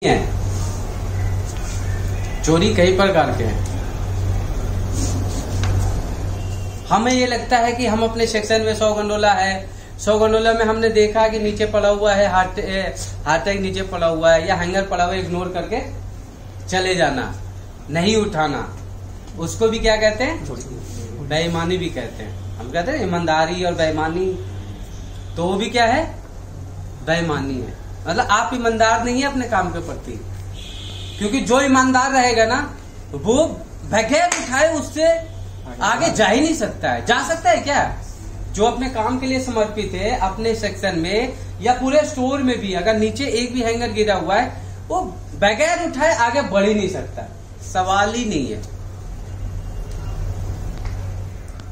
है। चोरी कई प्रकार के हैं। हमें ये लगता है कि हम अपने सेक्शन में 100 गंडोला है, 100 गंडोला में हमने देखा कि नीचे पड़ा हुआ है, हार्ट टैग नीचे पड़ा हुआ है या हैंगर पड़ा हुआ है, इग्नोर करके चले जाना, नहीं उठाना, उसको भी क्या कहते हैं? बेईमानी भी कहते हैं। हम कहते हैं ईमानदारी और बेईमानी, तो वो भी क्या है? बेईमानी है। मतलब आप ईमानदार नहीं है अपने काम के प्रति, क्योंकि जो ईमानदार रहेगा ना वो बगैर उठाए उससे आगे जा ही नहीं सकता है। जा सकता है क्या? जो अपने काम के लिए समर्पित है, अपने सेक्शन में या पूरे स्टोर में भी अगर नीचे एक भी हैंगर गिरा हुआ है, वो बगैर उठाए आगे बढ़ ही नहीं सकता, सवाल ही नहीं है।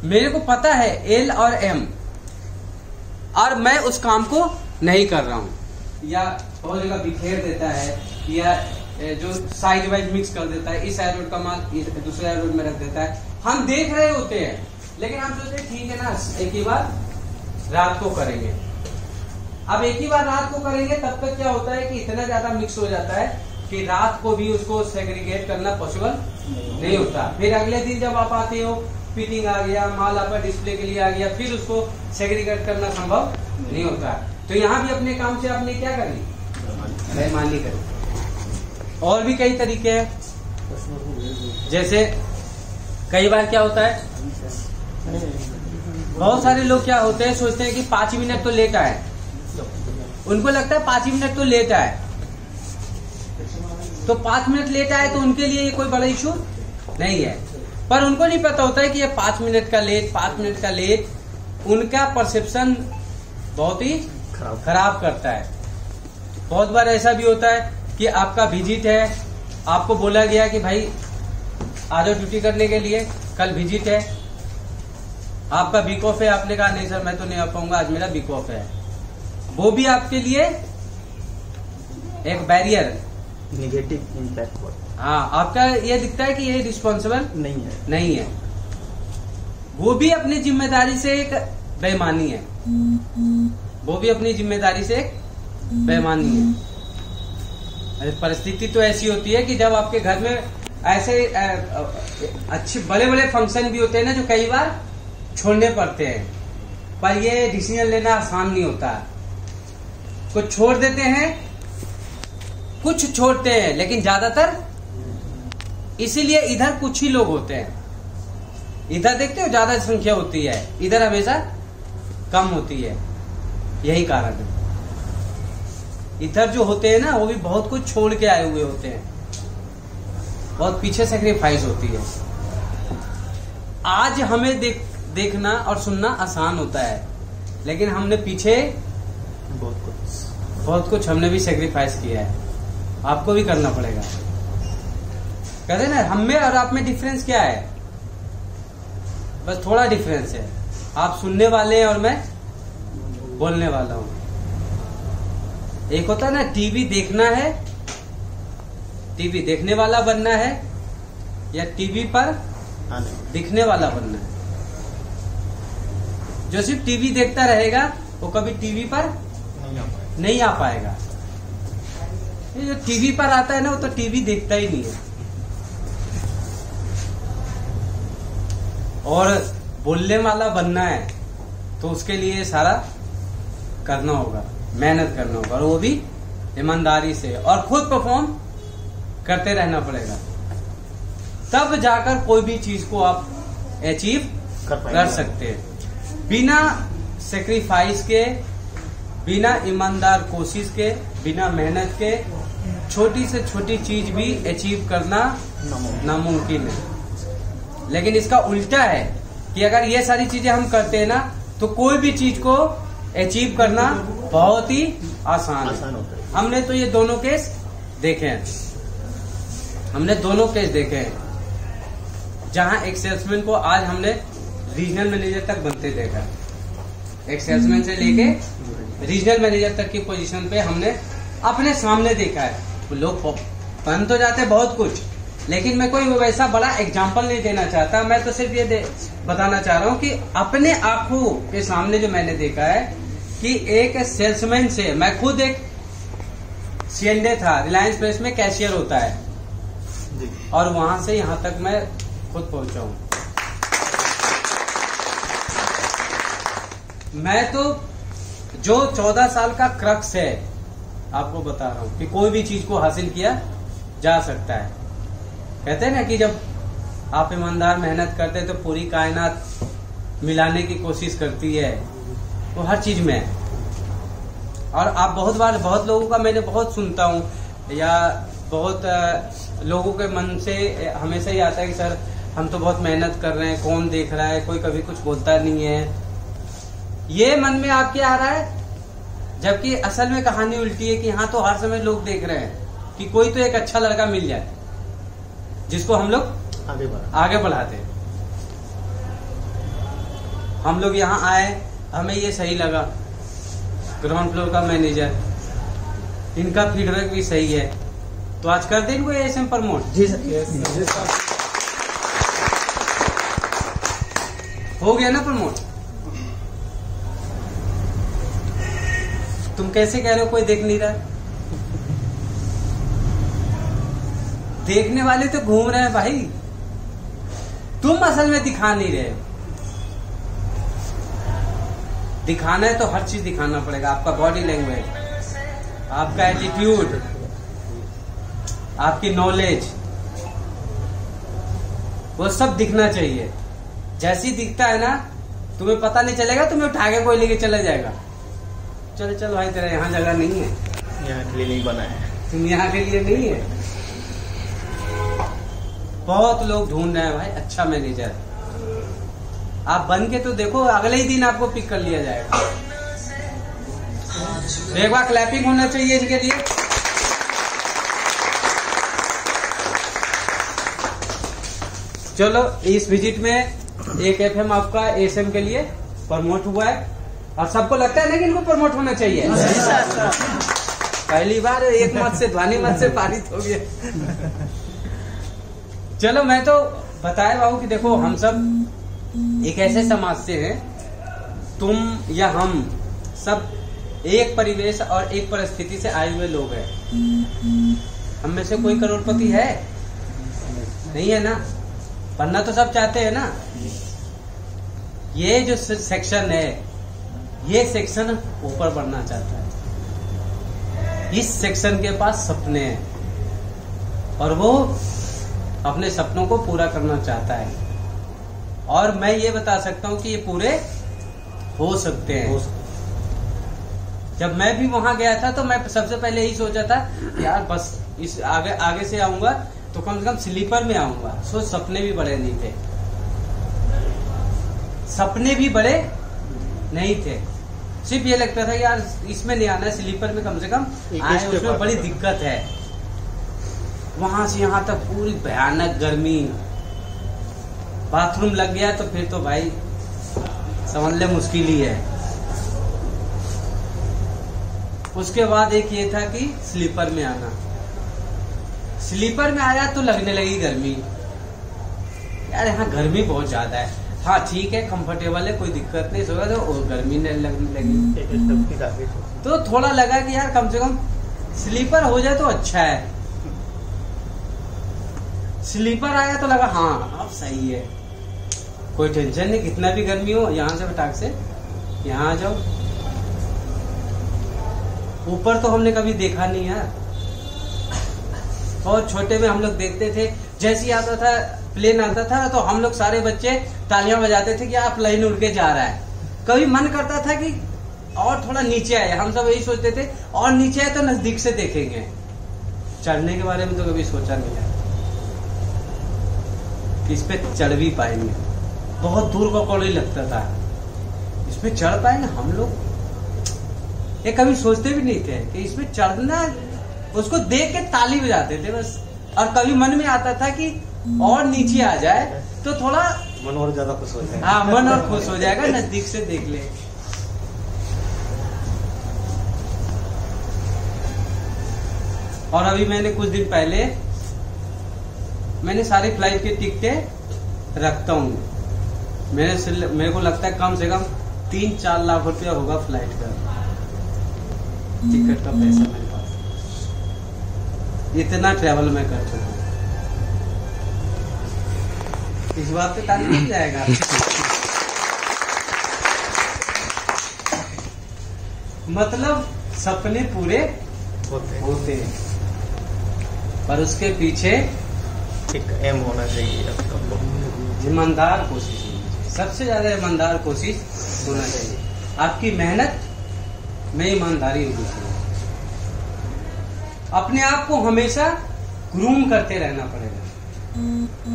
मेरे को पता है एल और एम, और मैं उस काम को नहीं कर रहा हूं, या बहुत जगह बिखेर देता है, या जो साइड वाइज मिक्स कर देता है, इस एरोड का माल दूसरे एरोड में रख देता है। हम देख रहे होते हैं, लेकिन हम सोचते हैं ठीक है ना, एक ही बार रात को करेंगे। अब एक ही बार रात को करेंगे, तब तक क्या होता है कि इतना ज्यादा मिक्स हो जाता है कि रात को भी उसको सेग्रीगेट करना पॉसिबल नहीं होता। फिर अगले दिन जब आप आते हो, फिटिंग आ गया, माल आपका डिस्प्ले के लिए आ गया, फिर उसको सेग्रीगेट करना संभव नहीं होता। तो यहाँ भी अपने काम से आपने क्या करी? बेईमानी करी। और भी कई तरीके हैं, जैसे कई बार क्या होता है, बहुत सारे लोग क्या होते हैं, सोचते हैं कि 5 मिनट तो लेट आए, उनको लगता है 5 मिनट तो लेट आए, तो 5 मिनट लेट आए तो उनके लिए ये कोई बड़ा इशू नहीं है। पर उनको नहीं पता होता है कि ये 5 मिनट का लेट, 5 मिनट का लेट उनका परसेप्शन बहुत ही खराब करता है। बहुत बार ऐसा भी होता है कि आपका विजिट है, आपको बोला गया कि भाई आ जाओ ड्यूटी करने के लिए, कल विजिट है, आपका वीक ऑफ है, आपने कहा नहीं सर मैं तो नहीं आ पाऊंगा, आज मेरा वीक ऑफ है। वो भी आपके लिए एक बैरियर, नेगेटिव इम्पैक्ट। हाँ, आपका ये दिखता है कि ये रिस्पॉन्सिबल नहीं है। वो भी अपनी जिम्मेदारी से एक बेईमानी है, वो भी अपनी जिम्मेदारी से एक बेईमानी है। परिस्थिति तो ऐसी होती है कि जब आपके घर में ऐसे अच्छे बड़े बड़े फंक्शन भी होते हैं ना, जो कई बार छोड़ने पड़ते हैं, पर ये डिसीजन लेना आसान नहीं होता। कुछ छोड़ देते हैं, कुछ छोड़ते हैं, लेकिन ज्यादातर इसीलिए इधर कुछ ही लोग होते हैं। इधर देखते हो ज्यादा संख्या होती है, इधर हमेशा कम होती है, यही कारण है। इधर जो होते हैं ना, वो भी बहुत कुछ छोड़ के आए हुए होते हैं, बहुत पीछे सेक्रीफाइस होती है। आज हमें देखना और सुनना आसान होता है, लेकिन हमने पीछे बहुत कुछ हमने भी सेक्रीफाइस किया है। आपको भी करना पड़ेगा। कहते हैं ना, हम में और आप में डिफरेंस क्या है? बस थोड़ा डिफरेंस है। आप सुनने वाले हैं और मैं बोलने वाला हूं। एक होता है ना, टीवी देखना है, टीवी देखने वाला बनना है, या टीवी पर दिखने वाला बनना है। जो सिर्फ टीवी देखता रहेगा वो कभी टीवी पर नहीं आ पाएगा। ये जो टीवी पर आता है ना, वो तो टीवी देखता ही नहीं है। और बोलने वाला बनना है तो उसके लिए सारा करना होगा, मेहनत करना होगा, और वो भी ईमानदारी से, और खुद परफॉर्म करते रहना पड़ेगा। तब जाकर कोई भी चीज को आप अचीव कर सकते हैं। बिना सेक्रीफाइस के, बिना ईमानदार कोशिश के, बिना मेहनत के छोटी से छोटी चीज भी अचीव करना नामुमकिन है। लेकिन इसका उल्टा है कि अगर ये सारी चीजें हम करते हैं ना, तो कोई भी चीज को अचीव करना बहुत ही आसान है। हमने तो ये दोनों केस देखे हैं, हमने दोनों केस देखे हैं, जहां एक सेल्समैन को आज हमने रीजनल मैनेजर तक बनते देखा। एक सेल्समैन से लेके रीजनल मैनेजर तक की पोजीशन पे हमने अपने सामने देखा है। लोग बन तो जाते बहुत कुछ, लेकिन मैं कोई वैसा बड़ा एग्जाम्पल नहीं देना चाहता। मैं तो सिर्फ ये बताना चाह रहा हूँ कि अपने आंखों के सामने जो मैंने देखा है कि एक सेल्समैन से, मैं खुद एक सीएनडे था, रिलायंस फ्रेश में कैशियर होता है जी। और वहां से यहाँ तक मैं खुद पहुंचा हूं। मैं तो जो 14 साल का क्रक्स है आपको बता रहा हूं कि कोई भी चीज को हासिल किया जा सकता है। कहते हैं ना कि जब आप ईमानदार मेहनत करते हैं तो पूरी कायनात मिलाने की कोशिश करती है, वो हर चीज में है। और आप बहुत लोगों का मैंने बहुत सुनता हूँ या बहुत लोगों के मन से हमेशा ही आता है कि सर हम तो बहुत मेहनत कर रहे हैं, कौन देख रहा है, कोई कभी कुछ बोलता नहीं है। ये मन में आपके आ रहा है, जबकि असल में कहानी उल्टी है कि यहाँ तो हर समय लोग देख रहे हैं कि कोई तो एक अच्छा लड़का मिल जाए जिसको हम लोग आगे बढ़ाते हैं। हम लोग यहाँ आए, हमें ये सही लगा, ग्राउंड फ्लोर का मैनेजर, इनका फीडबैक भी सही है, तो आज कर दें इनको एएसएम प्रमोट। जी सर। हो गया ना प्रमोट। तुम कैसे कह रहे हो कोई देख नहीं रहा? देखने वाले तो घूम रहे हैं भाई, तुम असल में दिखा नहीं रहे। दिखाना है तो हर चीज दिखाना पड़ेगा, आपका बॉडी लैंग्वेज, आपका एटीट्यूड, आपकी नॉलेज, वो सब दिखना चाहिए। जैसी दिखता है ना, तुम्हें पता नहीं चलेगा, तुम्हें उठा के कोई लेके चला जाएगा। चलो चलो भाई, तेरा यहाँ जगह नहीं है, यहाँ के लिए नहीं बना है, तुम यहाँ के लिए नहीं है। बहुत लोग ढूंढ रहे हैं भाई अच्छा मैनेजर, आप बन के तो देखो, अगले ही दिन आपको पिक कर लिया जाएगा। तो एक बार क्लैपिंग होना चाहिए इनके लिए। चलो, इस विजिट में एक एफएम आपका एएसएम के लिए प्रमोट हुआ है और सबको लगता है ना कि इनको प्रमोट होना चाहिए। पहली बार एक मत से, ध्वनि मत से पारित हो गया। चलो, मैं तो बताया बाबू कि देखो हम सब एक ऐसे समाज से हैं, तुम या हम सब एक परिवेश और एक परिस्थिति से आए हुए लोग हैं। हम में से कोई करोड़पति है नहीं, है ना? बनना तो सब चाहते हैं ना। ये जो सेक्शन है, ये सेक्शन ऊपर बढ़ना चाहता है। इस सेक्शन के पास सपने हैं और वो अपने सपनों को पूरा करना चाहता है। और मैं ये बता सकता हूँ कि ये पूरे हो सकते हैं। जब मैं भी वहां गया था तो मैं सबसे पहले यही सोचा था, यार बस इस आगे से आऊंगा तो कम से कम स्लीपर में आऊंगा। सो सपने भी बड़े नहीं थे, सपने भी बड़े नहीं थे। सिर्फ ये लगता था यार इसमें नहीं आना है, स्लीपर में कम से कम आए, उसमें बड़ी दिक्कत है। वहां से यहाँ तक पूरी भयानक गर्मी, बाथरूम लग गया तो फिर तो भाई समझ ले मुश्किल ही है। उसके बाद एक ये था कि स्लीपर में आना। स्लीपर में आया तो लगने लगी गर्मी, यार यहाँ गर्मी बहुत ज्यादा है। हाँ ठीक है, कंफर्टेबल है, कोई दिक्कत नहीं, सोगा तो गर्मी नहीं लगने लगी। तो थोड़ा लगा कि यार कम से कम स्लीपर हो जाए तो अच्छा है। स्लीपर आया तो लगा हाँ अब सही है, कोई टेंशन नहीं, कितना भी गर्मी हो यहाँ से फटाक से यहाँ आ जाओ। ऊपर तो हमने कभी देखा नहीं यार, बहुत छोटे में हम लोग देखते थे, जैसे ही आता था प्लेन आता था तो हम लोग सारे बच्चे तालियां बजाते थे कि आप प्लेन उड़ के जा रहा है। कभी मन करता था कि और थोड़ा नीचे आए, हम सब यही सोचते थे और नीचे आए तो नजदीक से देखेंगे। चढ़ने के बारे में तो कभी सोचा नहीं है कि इस पे चढ़ भी पाएंगे। बहुत दूर का कॉलेज लगता था, इस पे चढ़ पाएंगे हम लोग, ये कभी सोचते भी नहीं थे कि इसमें चढ़ना। उसको देख के ताली बजाते थे बस। और कभी मन में आता था कि और नीचे आ जाए तो थोड़ा मन और ज्यादा खुश हो जाएगा। हाँ, मन और खुश हो जाएगा, नजदीक से देख ले। और अभी मैंने कुछ दिन पहले मैंने सारी फ्लाइट की टिकटें रखता हूँ। मेरे को लगता है कम से कम 3-4 लाख रुपया होगा फ्लाइट का टिकट का पैसा मेरे पास। इतना ट्रैवल मैं कर चुका हूँ। इस बात पे ताली मिल जाएगा। मतलब सपने पूरे होते हैं, पर उसके पीछे एक एम होना चाहिए आपको। ईमानदार कोशिश होनी चाहिए, सबसे ज्यादा ईमानदार कोशिश होना चाहिए। आपकी मेहनत में ईमानदारी होनी चाहिए। अपने आप को हमेशा ग्रूम करते रहना पड़ेगा।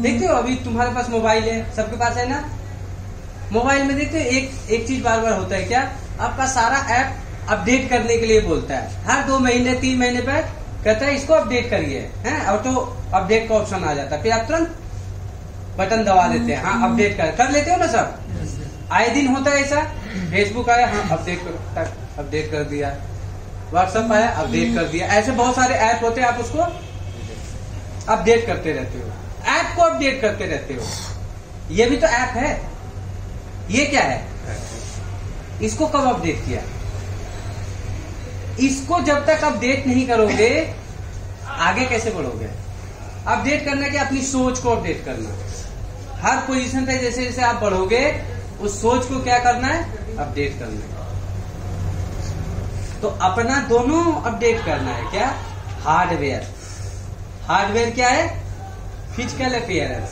देखते हो अभी तुम्हारे पास मोबाइल है, सबके पास है ना। मोबाइल में देखते हो एक चीज बार बार होता है क्या, आपका सारा ऐप अपडेट करने के लिए बोलता है। हर 2 महीने 3 महीने पर कहता है इसको अपडेट करिए, हैं ऑटो अपडेट का ऑप्शन आ जाता है। फिर आप तुरंत बटन दबा देते हैं, हाँ अपडेट कर लेते हो ना सब। आए दिन होता है ऐसा। फेसबुक आया, हाँ अपडेट कर दिया। व्हाट्सएप आया, अपडेट कर दिया। ऐसे बहुत सारे ऐप होते हैं, आप उसको अपडेट करते रहते हो। ऐप को अपडेट करते रहते हो। ये भी तो ऐप है। ये क्या है, इसको कब अपडेट किया? इसको जब तक अपडेट नहीं करोगे आगे कैसे बढ़ोगे? अपडेट करना क्या, अपनी सोच को अपडेट करना। हर पोजीशन पे जैसे जैसे आप बढ़ोगे उस सोच को क्या करना है, अपडेट करना है। तो अपना दोनों अपडेट करना है। क्या? हार्डवेयर। हार्डवेयर क्या है? Physical appearance.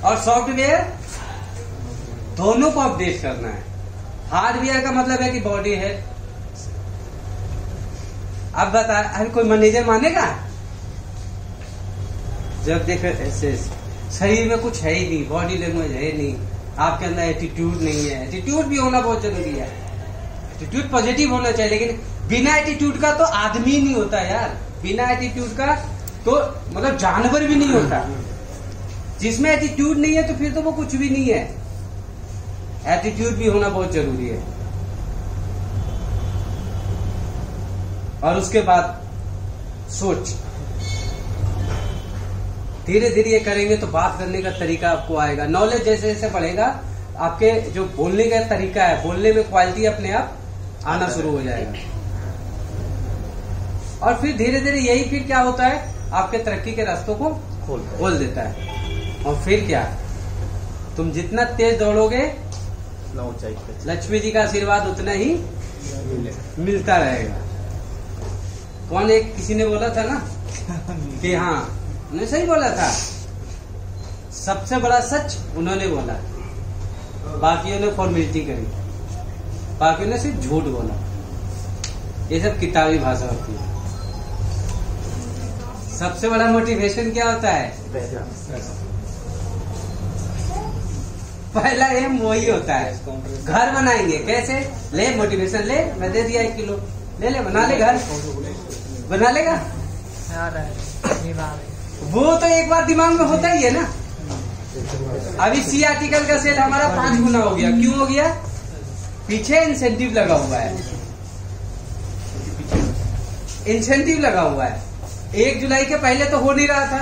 और सॉफ्टवेयर, दोनों को अपडेट करना है। हार्डवेयर का मतलब है कि बॉडी है। अब बता, अभी कोई मैनेजर मानेगा जब देखो ऐसे शरीर में कुछ है ही नहीं, बॉडी लैंग्वेज है नहीं, आपके अंदर एटीट्यूड नहीं है। एटीट्यूड भी होना बहुत जरूरी है। एटीट्यूड पॉजिटिव होना चाहिए, लेकिन बिना एटीट्यूड का तो आदमी नहीं होता यार। बिना एटीट्यूड का तो मतलब जानवर भी नहीं होता। जिसमें एटीट्यूड नहीं है तो फिर तो वो कुछ भी नहीं है। एटीट्यूड भी होना बहुत जरूरी है। और उसके बाद सोच। धीरे धीरे ये करेंगे तो बात करने का तरीका आपको आएगा। नॉलेज जैसे जैसे बढ़ेगा, आपके जो बोलने का तरीका है, बोलने में क्वालिटी अपने आप आना शुरू हो जाएगा। और फिर धीरे धीरे यही फिर क्या होता है, आपके तरक्की के रास्तों को खोल देता है। और फिर क्या, तुम जितना तेज दौड़ोगे लक्ष्मी जी का आशीर्वाद उतना ही मिलता रहेगा। कौन, एक किसी ने बोला था ना कि हाँ, उन्होंने सही बोला था। सबसे बड़ा सच उन्होंने बोला, बाकियों ने फॉर्मेलिटी करी, बाकियों ने सिर्फ झूठ बोला। ये सब किताबी भाषा होती है। सबसे बड़ा मोटिवेशन क्या होता है? पहला एम वही होता है। घर बनाएंगे कैसे? ले मोटिवेशन ले, मैं दे दिया 1 किलो, ले ले बना ले घर। बना लेगा? वो तो एक बार दिमाग में होता ही है ना। अभी सी आर्टिकल का सेल हमारा 5 गुना हो गया। क्यों हो गया? पीछे इंसेंटिव लगा हुआ है। इंसेंटिव लगा हुआ है। 1 जुलाई के पहले तो हो नहीं रहा था।